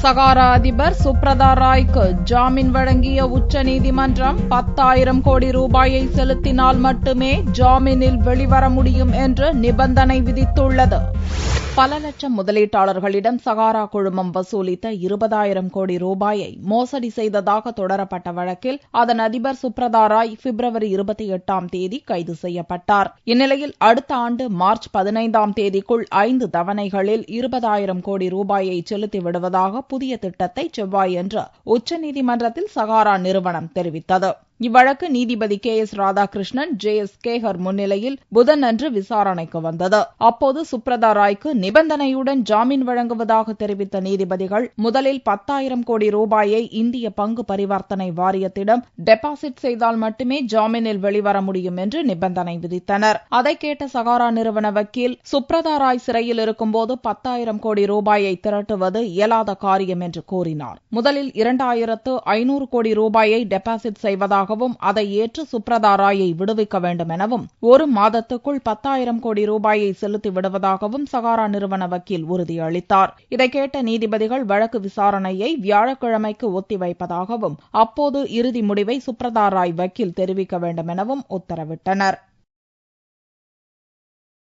சகாரா அதிபர் சுப்ரதா ராய்க்கு ஜாமீன் வழங்கிய உச்சநீதிமன்றம் 10,000 கோடி ரூபாயை செலுத்தினால் மட்டுமே ஜாமீனில் வெளிவர முடியும் என்று நிபந்தனை விதித்துள்ளது. பல லட்சம் முதலீட்டாளர்களிடம் சகாரா குழுமம் வசூலித்த 20,000 கோடி ரூபாயை மோசடி செய்ததாக தொடரப்பட்ட வழக்கில் அதன் அதிபர் சுப்ரதா ராய் பிப்ரவரி 28ஆம் தேதி கைது செய்யப்பட்டார். இந்நிலையில் அடுத்த ஆண்டு மார்ச் 15ஆம் தேதிக்குள் 5 தவணைகளில் 20,000 கோடி ரூபாயை செலுத்தி விடுவதாக புதிய திட்டத்தை செவ்வாயன்று உச்சநீதிமன்றத்தில் சகாரா நிறுவனம் தெரிவித்தது. இவ்வழக்கு நீதிபதி K.S. ராதாகிருஷ்ணன், J.S. கேகர் முன்னிலையில் புதனன்று விசாரணைக்கு வந்தது. அப்போது சுப்ரதா ராய்க்கு நிபந்தனையுடன் ஜாமீன் வழங்குவதாக தெரிவித்த நீதிபதிகள் முதலில் 10,000 கோடி ரூபாயை இந்திய பங்கு பரிவர்த்தனை வாரியத்திடம் டெபாசிட் செய்தால் மட்டுமே ஜாமீனில் வெளிவர முடியும் என்று நிபந்தனை விதித்தனர். அதை கேட்ட சகாரா நிறுவன வக்கீல், சுப்ரதா ராய் சிறையில் இருக்கும்போது 10,000 கோடி ரூபாயை திரட்டுவது இயலாத காரியம் என்று கூறினார். முதலில் 2,500 கோடி ரூபாயை டெபாசிட் செய்வதாக அதை ஏற்று சுப்ரதா ராயை விடுவிக்க வேண்டும் எனவும் 1 மாதத்துக்குள் 10,000 கோடி ரூபாயை செலுத்தி விடுவதாகவும் சகாரா நிறுவன வக்கீல் உறுதியளித்தார். இதை கேட்ட நீதிபதிகள் வழக்கு விசாரணையை வியாழக்கிழமைக்கு ஒத்திவைப்பதாகவும் அப்போது இறுதி முடிவை சுப்ரதா ராய் வக்கீல் தெரிவிக்க வேண்டும் எனவும் உத்தரவிட்டனர்.